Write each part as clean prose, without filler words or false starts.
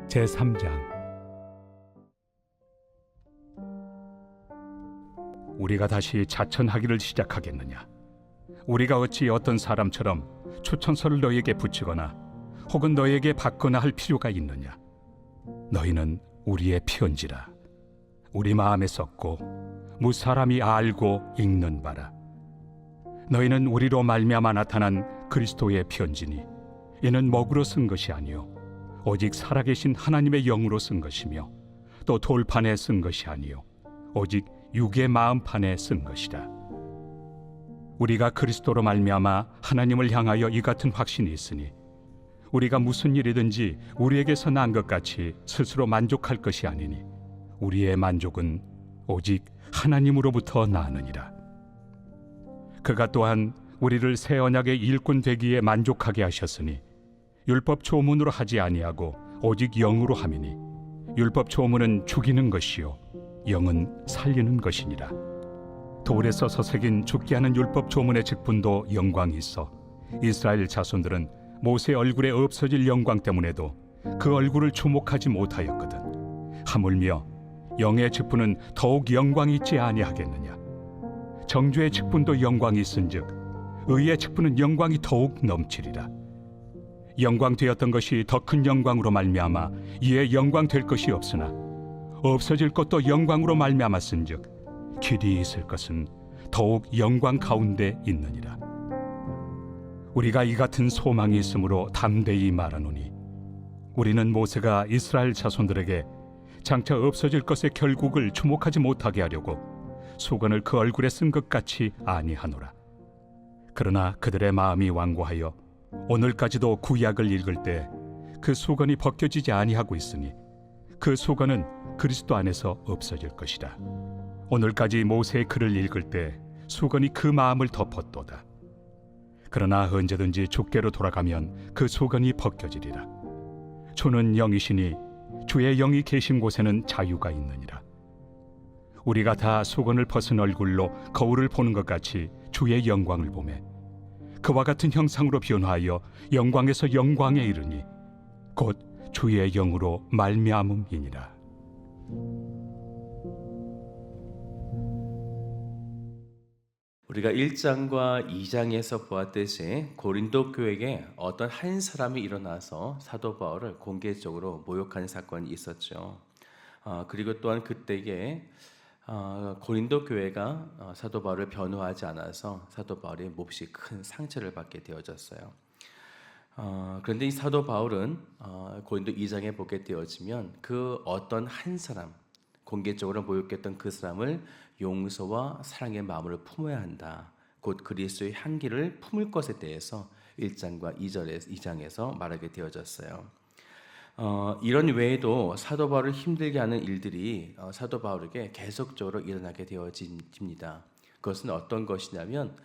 제3장. 우리가 다시 자천하기를 시작하겠느냐? 우리가 어찌 어떤 사람처럼 추천서를 너에게 붙이거나 혹은 너에게 받거나 할 필요가 있느냐? 너희는 우리의 편지라. 우리 마음에 썼고 무사람이 알고 읽는 바라. 너희는 우리로 말미암아 나타난 그리스도의 편지니 이는 먹으로 쓴 것이 아니요 오직 살아계신 하나님의 영으로 쓴 것이며 또 돌판에 쓴 것이 아니요 오직 육의 마음판에 쓴 것이라. 우리가 그리스도로 말미암아 하나님을 향하여 이 같은 확신이 있으니 우리가 무슨 일이든지 우리에게서 난 것 같이 스스로 만족할 것이 아니니 우리의 만족은 오직 하나님으로부터 나느니라. 그가 또한 우리를 새 언약의 일꾼 되기에 만족하게 하셨으니 율법 조문으로 하지 아니하고 오직 영으로 함이니 율법 조문은 죽이는 것이요 영은 살리는 것이니라. 돌에 써서 새긴 죽게 하는 율법 조문의 직분도 영광이 있어 이스라엘 자손들은 모세 얼굴에 없어질 영광 때문에도 그 얼굴을 주목하지 못하였거든. 하물며 영의 직분은 더욱 영광이 있지 아니하겠느냐? 정죄의 직분도 영광이 있은즉 의의 직분은 영광이 더욱 넘치리라. 영광 되었던 것이 더 큰 영광으로 말미암아 이에 영광 될 것이 없으나 없어질 것도 영광으로 말미암았은즉 길이 있을 것은 더욱 영광 가운데 있느니라. 우리가 이 같은 소망이 있으므로 담대히 말하노니 우리는 모세가 이스라엘 자손들에게 장차 없어질 것의 결국을 주목하지 못하게 하려고 수건을 그 얼굴에 쓴 것 같이 아니하노라. 그러나 그들의 마음이 완고하여 오늘까지도 구약을 읽을 때 그 수건이 벗겨지지 아니하고 있으니 그 수건은 그리스도 안에서 없어질 것이라. 오늘까지 모세의 글을 읽을 때 수건이 그 마음을 덮었도다. 그러나 언제든지 주께로 돌아가면 그 수건이 벗겨지리라. 주는 영이시니 주의 영이 계신 곳에는 자유가 있느니라. 우리가 다 수건을 벗은 얼굴로 거울을 보는 것 같이 주의 영광을 보매 그와 같은 형상으로 변화하여 영광에서 영광에 이르니 곧 주의 영으로 말미암음이니라. 우리가 1장과 2장에서 보았듯이 고린도 교회에 어떤 한 사람이 일어나서 사도 바울을 공개적으로 모욕하는 사건이 있었죠. 그리고 또한 그때에 고린도 교회가 사도 바울을 변호하지 않아서 사도 바울이 몹시 큰 상처를 받게 되어졌어요. 그런데 이 사도 바울은 고린도 2장에 보게 되어지면 그 어떤 한 사람, 공개적으로 모욕했던 그 사람을 용서와 사랑의 마음으로 품어야 한다. 곧 그리스도의 향기를 품을 것에 대해서 1장과 2장에서 말하게 되어졌어요. 이런 외에도 사도 바울을 힘들게 하는 일들이 사도 바울에게 계속적으로 일어나게 되어집니다. 그것은 어떤 것이냐면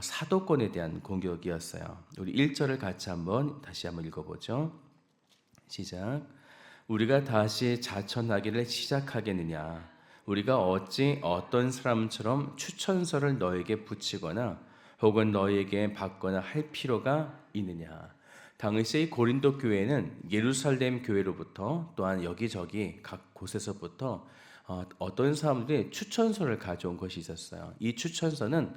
사도권에 대한 공격이었어요. 우리 1절을 같이 다시 한번 읽어보죠. 시작. 우리가 다시 자천하기를 시작하겠느냐? 우리가 어찌 어떤 사람처럼 추천서를 너에게 붙이거나 혹은 너에게 받거나 할 필요가 있느냐? 당시 고린도 교회는 예루살렘 교회로부터 또한 여기저기 각 곳에서부터 어떤 사람들이 추천서를 가져온 것이 있었어요. 이 추천서는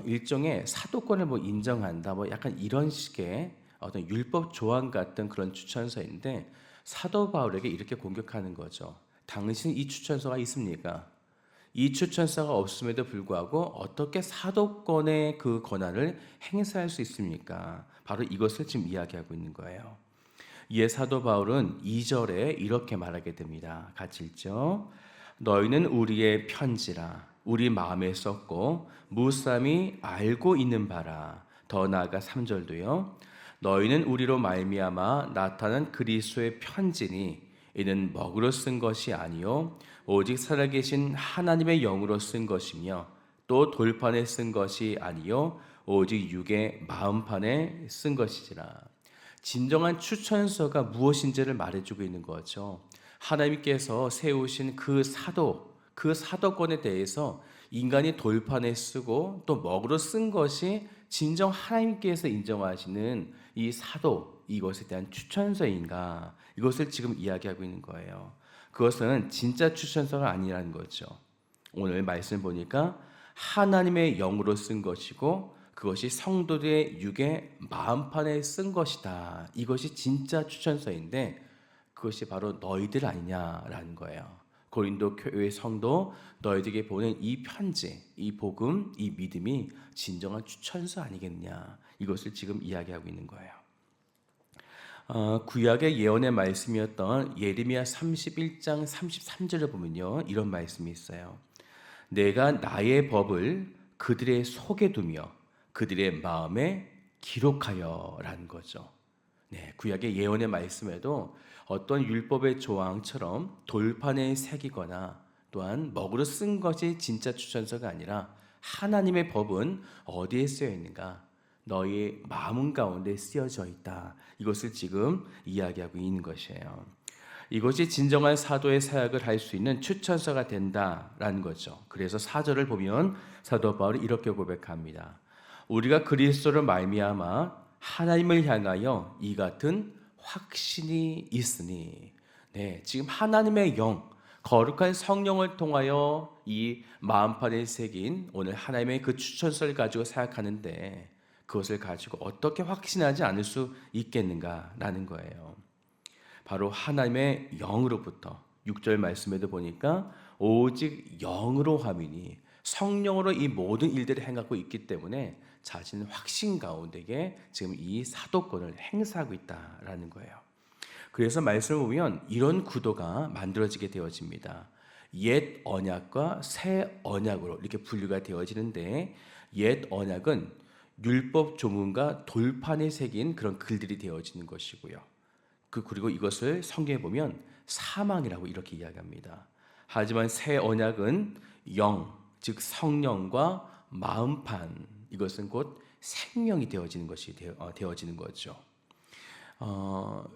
일종의 사도권을 인정한다, 약간 이런 식의 어떤 율법 조항 같은 그런 추천서인데 사도 바울에게 이렇게 공격하는 거죠. 당신 이 추천서가 있습니까? 이 추천서가 없음에도 불구하고 어떻게 사도권의 그 권한을 행사할 수 있습니까? 바로 이것을 지금 이야기하고 있는 거예요. 이에 사도 바울은 2절에 이렇게 말하게 됩니다. 같이 읽죠. 너희는 우리의 편지라 우리 마음에 썼고 무사람이 알고 있는 바라. 더 나아가 3절도요. 너희는 우리로 말미암아 나타난 그리스도의 편지니 이는 먹으로 쓴 것이 아니요 오직 살아계신 하나님의 영으로 쓴 것이며 또 돌판에 쓴 것이 아니요 오직 육의 마음판에 쓴 것이지라. 진정한 추천서가 무엇인지를 말해주고 있는 거죠. 하나님께서 세우신 그 사도권에 대해서 인간이 돌판에 쓰고 또 먹으로 쓴 것이 진정 하나님께서 인정하시는 이 사도 이것에 대한 추천서인가? 이것을 지금 이야기하고 있는 거예요. 그것은 진짜 추천서가 아니라는 거죠. 오늘 말씀 보니까 하나님의 영으로 쓴 것이고 그것이 성도들의 육의 마음판에 쓴 것이다. 이것이 진짜 추천서인데 그것이 바로 너희들 아니냐라는 거예요. 고린도 교회 성도 너희들에게 보낸 이 편지, 이 복음, 이 믿음이 진정한 추천서 아니겠냐. 이것을 지금 이야기하고 있는 거예요. 구약의 예언의 말씀이었던 예레미야 31장 33절을 보면요. 이런 말씀이 있어요. 내가 나의 법을 그들의 속에 두며 그들의 마음에 기록하여 라는 거죠. 네, 구약의 예언의 말씀에도 어떤 율법의 조항처럼 돌판에 새기거나 또한 먹으로 쓴 것이 진짜 추천서가 아니라 하나님의 법은 어디에 쓰여 있는가? 너희의 마음 가운데 쓰여져 있다. 이것을 지금 이야기하고 있는 것이에요. 이것이 진정한 사도의 사역을 할 수 있는 추천서가 된다라는 거죠. 그래서 4절을 보면 사도 바울이 이렇게 고백합니다. 우리가 그리스도를 말미암아 하나님을 향하여 이 같은 확신이 있으니, 네, 지금 하나님의 영, 거룩한 성령을 통하여 이 마음판에 새긴 오늘 하나님의 그 추천서를 가지고 사역하는데 그것을 가지고 어떻게 확신하지 않을 수 있겠는가라는 거예요. 바로 하나님의 영으로부터 6절 말씀에도 보니까 오직 영으로 함이니 성령으로 이 모든 일들을 행하고 있기 때문에 자신의 확신 가운데에 지금 이 사도권을 행사하고 있다라는 거예요. 그래서 말씀을 보면 이런 구도가 만들어지게 되어집니다. 옛 언약과 새 언약으로 이렇게 분류가 되어지는데 옛 언약은 율법 조문과 돌판에 새긴 그런 글들이 되어지는 것이고요. 그리고 이것을 성경에 보면 사망이라고 이렇게 이야기합니다. 하지만 새 언약은 영, 즉 성령과 마음판, 이것은 곧 생명이 되어지는 것이 되어지는 거죠.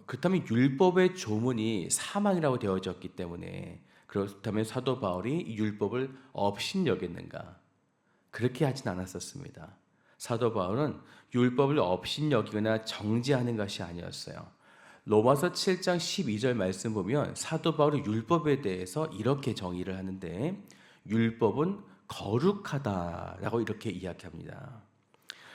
그렇다면 율법의 조문이 사망이라고 되어졌기 때문에 그렇다면 사도 바울이 이 율법을 업신여겼는가? 그렇게 하진 않았었습니다. 사도 바울은 율법을 업신여기거나 정지하는 것이 아니었어요. 로마서 7장 12절 말씀 보면 사도 바울이 율법에 대해서 이렇게 정의를 하는데 율법은 거룩하다라고 이렇게 이야기합니다.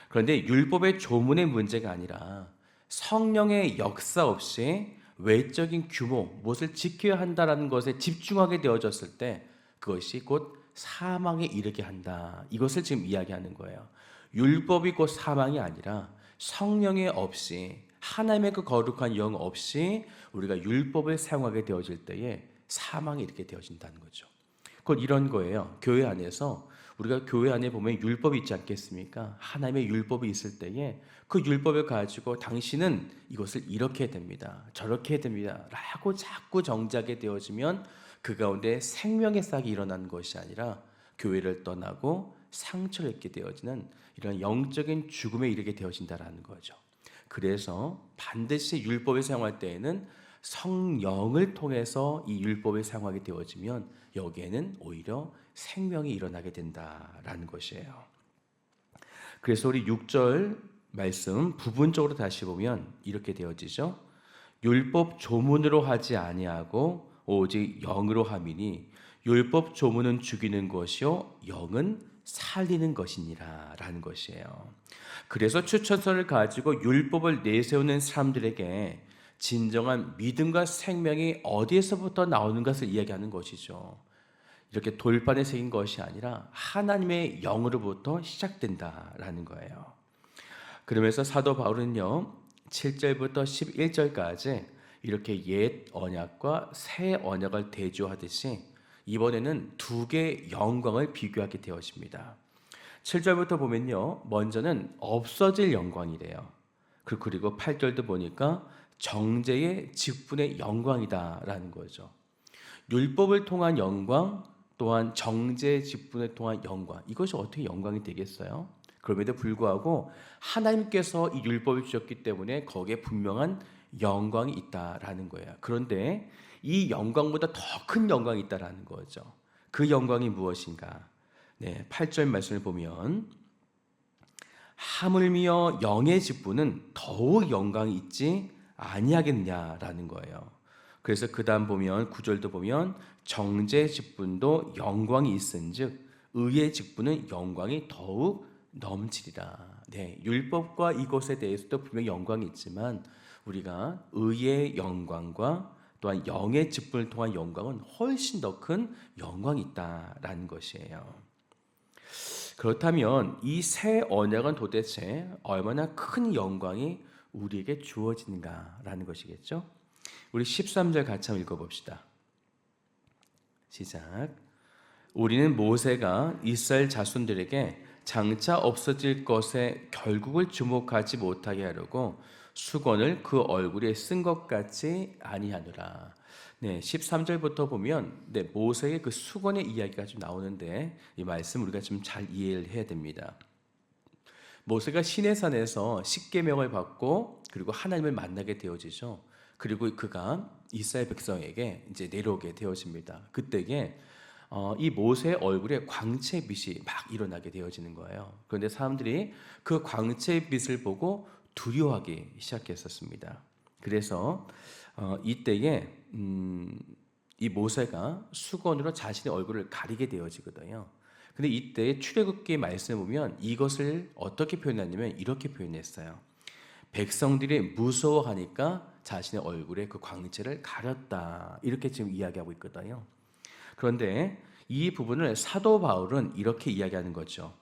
그런데 율법의 조문의 문제가 아니라 성령의 역사 없이 외적인 규모, 무엇을 지켜야 한다라는 것에 집중하게 되어졌을 때 그것이 곧 사망에 이르게 한다. 이것을 지금 이야기하는 거예요. 율법이 곧 사망이 아니라 성령의 없이 하나님의 그 거룩한 영 없이 우리가 율법을 사용하게 되어질 때에 사망이 이렇게 되어진다는 거죠. 곧 이런 거예요. 교회 안에서 우리가 교회 안에 보면 율법이 있지 않겠습니까? 하나님의 율법이 있을 때에 그 율법을 가지고 당신은 이것을 이렇게 해야 됩니다. 저렇게 해야 됩니다. 라고 자꾸 정지하게 되어지면 그 가운데 생명의 싹이 일어나는 것이 아니라 교회를 떠나고 상처를 입게 되어지는 이런 영적인 죽음에 이르게 되어진다라는 거죠. 그래서 반드시 율법을 사용할 때에는 성령을 통해서 이 율법을 사용하게 되어지면 여기에는 오히려 생명이 일어나게 된다라는 것이에요. 그래서 우리 6절 말씀 부분적으로 다시 보면 이렇게 되어지죠. 율법 조문으로 하지 아니하고 오직 영으로 함이니 율법 조문은 죽이는 것이요 영은 살리는 것이니라 라는 것이에요. 그래서 추천서를 가지고 율법을 내세우는 사람들에게 진정한 믿음과 생명이 어디에서부터 나오는 것을 이야기하는 것이죠. 이렇게 돌판에 새긴 것이 아니라 하나님의 영으로부터 시작된다라는 거예요. 그러면서 사도 바울은요 7절부터 11절까지 이렇게 옛 언약과 새 언약을 대조하듯이 이번에는 두 개의 영광을 비교하게 되어집니다. 7절부터 보면요 먼저는 없어질 영광이래요. 그리고 8절도 보니까 정죄의 직분의 영광이다라는 거죠. 율법을 통한 영광 또한 정죄의 직분을 통한 영광, 이것이 어떻게 영광이 되겠어요? 그럼에도 불구하고 하나님께서 이 율법을 주셨기 때문에 거기에 분명한 영광이 있다라는 거예요. 그런데 이 영광보다 더 큰 영광이 있다라는 거죠. 그 영광이 무엇인가? 네, 8절 말씀을 보면 하물며 영의 직분은 더욱 영광이 있지 아니하겠냐라는 거예요. 그래서 그다음 보면 9절도 보면 정죄 직분도 영광이 있은즉 의의 직분은 영광이 더욱 넘치리라. 네, 율법과 이것에 대해서도 분명 영광이 있지만 우리가 의의 영광과 또한 영의 직분을 통한 영광은 훨씬 더 큰 영광이 있다라는 것이에요. 그렇다면 이 새 언약은 도대체 얼마나 큰 영광이 우리에게 주어지는가라는 것이겠죠? 우리 13절 같이 한번 읽어봅시다. 시작. 우리는 모세가 이스라엘 자손들에게 장차 없어질 것에 결국을 주목하지 못하게 하려고 수건을 그 얼굴에 쓴 것 같이 아니하노라. 네, 13절부터 보면 모세의 그 수건의 이야기가 좀 나오는데 이 말씀 우리가 좀 잘 이해를 해야 됩니다. 모세가 시내산에서 십계명을 받고 그리고 하나님을 만나게 되어지죠. 그리고 그가 이스라엘 백성에게 이제 내려오게 되어집니다. 그때에 이 모세의 얼굴에 광채빛이 막 일어나게 되어지는 거예요. 그런데 사람들이 그 광채빛을 보고 두려워하기 시작했었습니다. 그래서 이때에 이 모세가 수건으로 자신의 얼굴을 가리게 되어지거든요. 근데 이때 출애굽기 말씀을 보면 이것을 어떻게 표현하냐면 이렇게 표현했어요. 백성들이 무서워하니까 자신의 얼굴에 그 광채를 가렸다. 이렇게 지금 이야기하고 있거든요. 그런데 이 부분을 사도 바울은 이렇게 이야기하는 거죠.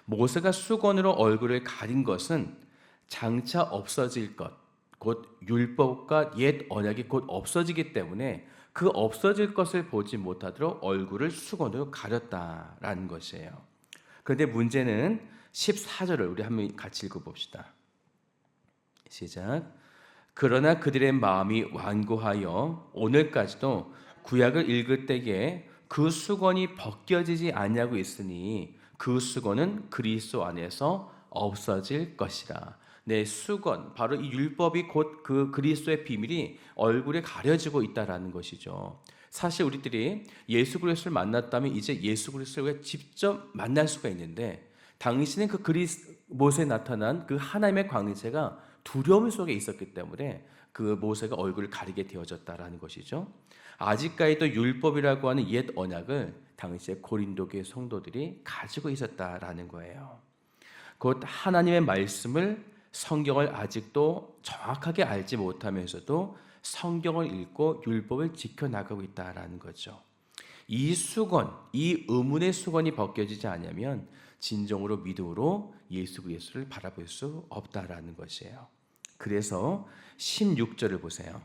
모세가 수건으로 얼굴을 가린 것은 장차 없어질 것, 곧 율법과 옛 언약이 곧 없어지기 때문에 그 없어질 것을 보지 못하도록 얼굴을 수건으로 가렸다라는 것이에요. 그런데 문제는 14절을 우리 한번 같이 읽어봅시다. 시작. 그러나 그들의 마음이 완고하여 오늘까지도 구약을 읽을 때에 그 수건이 벗겨지지 아니하고 있으니 그 수건은 그리스도 안에서 없어질 것이라. 네, 수건, 바로 이 율법이 곧 그 그리스도의 비밀이 얼굴에 가려지고 있다라는 것이죠. 사실 우리들이 예수 그리스도를 만났다면 이제 예수 그리스도를 직접 만날 수가 있는데 당시는 그 모세에 나타난 그 하나님의 광채가 두려움 속에 있었기 때문에 그 모세가 얼굴을 가리게 되어졌다라는 것이죠. 아직까지도 율법이라고 하는 옛 언약을 당시에 고린도 교회 성도들이 가지고 있었다라는 거예요. 곧 하나님의 말씀을 성경을 아직도 정확하게 알지 못하면서도 성경을 읽고 율법을 지켜나가고 있다라는 거죠. 이 수건, 이 의문의 수건이 벗겨지지 않으면 진정으로 믿음으로 예수 그리스도를 바라볼 수 없다라는 것이에요. 그래서 16절을 보세요.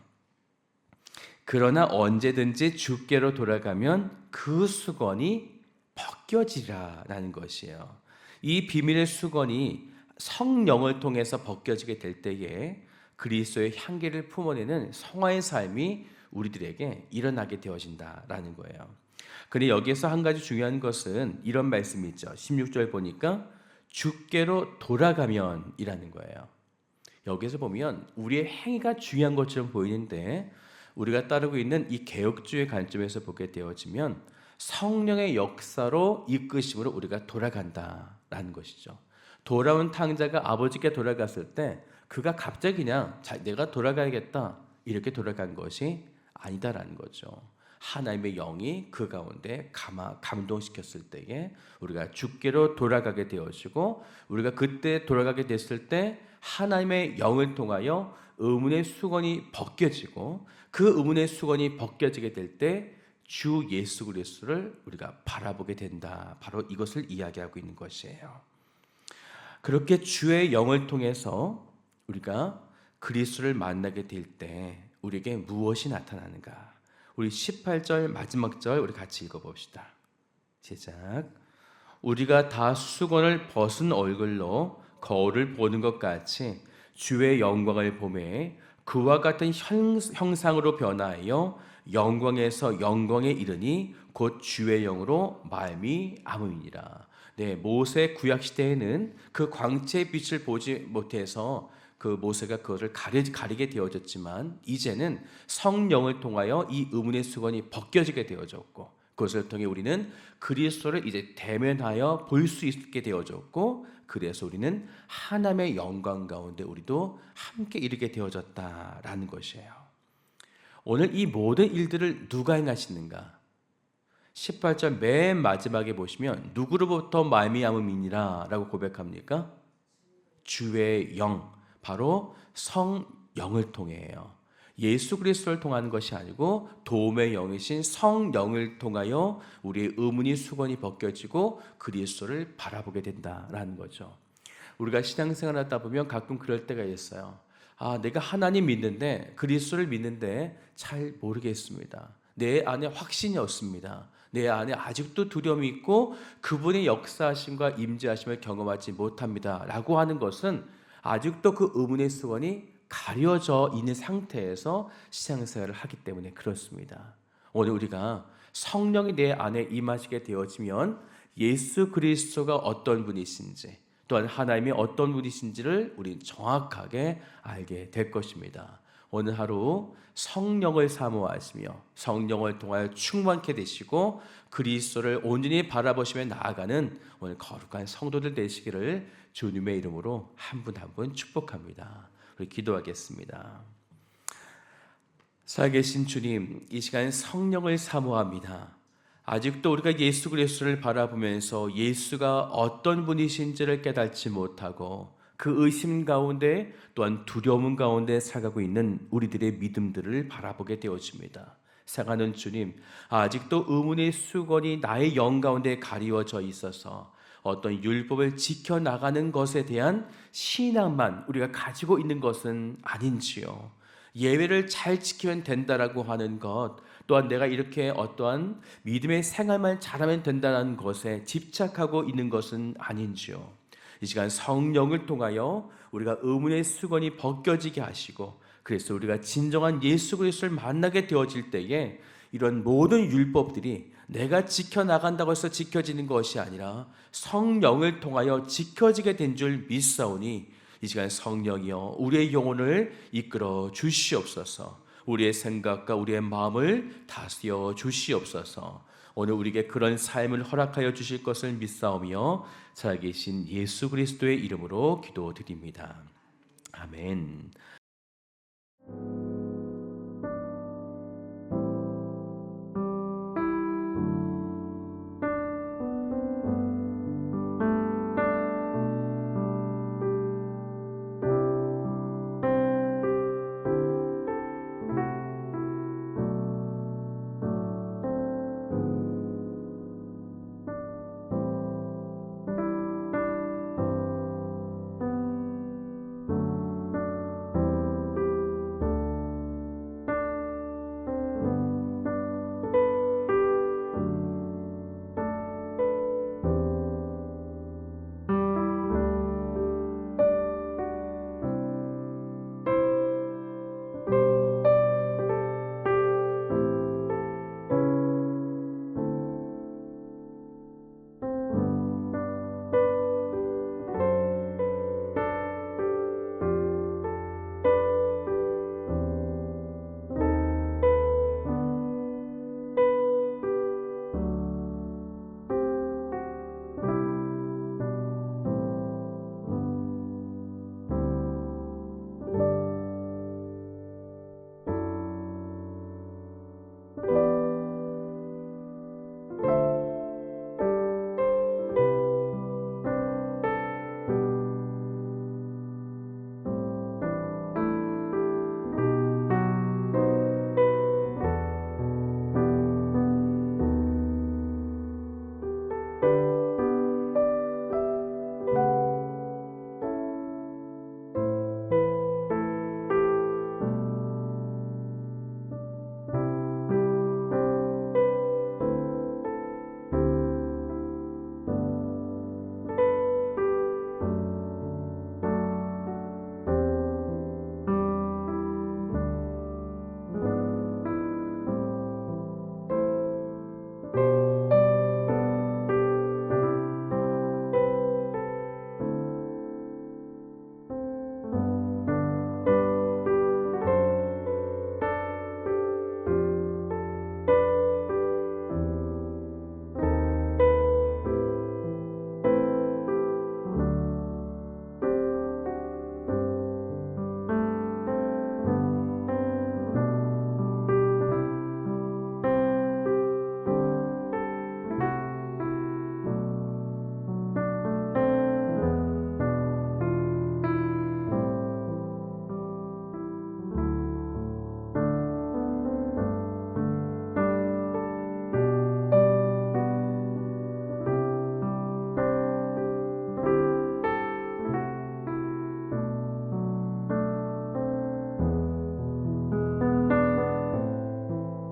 그러나 언제든지 주께로 돌아가면 그 수건이 벗겨지라라는 것이에요. 이 비밀의 수건이 성령을 통해서 벗겨지게 될 때에 그리스도의 향기를 품어내는 성화의 삶이 우리들에게 일어나게 되어진다라는 거예요. 그런데 여기에서 한 가지 중요한 것은 이런 말씀이 있죠. 16절 보니까 주께로 돌아가면 이라는 거예요. 여기서 보면 우리의 행위가 중요한 것처럼 보이는데 우리가 따르고 있는 이 개혁주의 관점에서 보게 되어지면 성령의 역사로 이끄심으로 우리가 돌아간다라는 것이죠. 돌아온 탕자가 아버지께 돌아갔을 때 그가 갑자기 그냥 내가 돌아가야겠다 이렇게 돌아간 것이 아니다라는 거죠. 하나님의 영이 그 가운데 감동시켰을 때에 우리가 주께로 돌아가게 되어지고 우리가 그때 돌아가게 됐을 때 하나님의 영을 통하여 의문의 수건이 벗겨지고 그 의문의 수건이 벗겨지게 될 때 주 예수 그리스도를 우리가 바라보게 된다. 바로 이것을 이야기하고 있는 것이에요. 그렇게 주의 영을 통해서 우리가 그리스도를 만나게 될 때 우리에게 무엇이 나타나는가? 우리 18절 마지막 절 우리 같이 읽어봅시다. 시작. 우리가 다 수건을 벗은 얼굴로 거울을 보는 것 같이 주의 영광을 보매 그와 같은 형상으로 변화하여 영광에서 영광에 이르니 곧 주의 영으로 말미암음이니라. 네, 모세 구약 시대에는 그 광채의 빛을 보지 못해서 그 모세가 그것을 가리게 되어졌지만 이제는 성령을 통하여 이 의문의 수건이 벗겨지게 되어졌고 그것을 통해 우리는 그리스도를 이제 대면하여 볼 수 있게 되어졌고, 그래서 우리는 하나님의 영광 가운데 우리도 함께 이르게 되어졌다라는 것이에요. 오늘 이 모든 일들을 누가 행하시는가? 18절 맨 마지막에 보시면 누구로부터 말미암음이니라 라고 고백합니까? 주의 영, 바로 성령을 통해요. 예수 그리스도를 통하는 것이 아니고 도움의 영이신 성령을 통하여 우리의 의문이 수건이 벗겨지고 그리스도를 바라보게 된다라는 거죠. 우리가 신앙생활 하다 보면 가끔 그럴 때가 있어요. 내가 하나님 믿는데, 그리스도를 믿는데 잘 모르겠습니다. 내 안에 확신이 없습니다. 내 안에 아직도 두려움이 있고 그분의 역사하심과 임재하심을 경험하지 못합니다 라고 하는 것은 아직도 그 의문의 수건이 가려져 있는 상태에서 신앙생활을 하기 때문에 그렇습니다. 오늘 우리가 성령이 내 안에 임하시게 되어지면 예수 그리스도가 어떤 분이신지, 또한 하나님이 어떤 분이신지를 우리는 정확하게 알게 될 것입니다. 오늘 하루 성령을 사모하시며 성령을 통하여 충만케 되시고 그리스도를 온전히 바라보시며 나아가는 오늘 거룩한 성도들 되시기를 주님의 이름으로 한 분 한 분 축복합니다. 우리 기도하겠습니다. 살아계신 주님, 이 시간 성령을 사모합니다. 아직도 우리가 예수 그리스도를 바라보면서 예수가 어떤 분이신지를 깨닫지 못하고 그 의심 가운데 또한 두려움 가운데 살아가고 있는 우리들의 믿음들을 바라보게 되어집니다. 사랑하는 주님, 아직도 의문의 수건이 나의 영 가운데 가리워져 있어서 어떤 율법을 지켜나가는 것에 대한 신앙만 우리가 가지고 있는 것은 아닌지요. 예외를 잘 지키면 된다라고 하는 것, 또한 내가 이렇게 어떠한 믿음의 생활만 잘하면 된다는 것에 집착하고 있는 것은 아닌지요. 이 시간 성령을 통하여 우리가 의문의 수건이 벗겨지게 하시고, 그래서 우리가 진정한 예수 그리스도를 만나게 되어질 때에 이런 모든 율법들이 내가 지켜나간다고 해서 지켜지는 것이 아니라 성령을 통하여 지켜지게 된 줄 믿사오니, 이 시간 성령이여 우리의 영혼을 이끌어 주시옵소서. 우리의 생각과 우리의 마음을 다스려 주시옵소서. 오늘 우리에게 그런 삶을 허락하여 주실 것을 믿사오며 살아계신 예수 그리스도의 이름으로 기도드립니다. 아멘.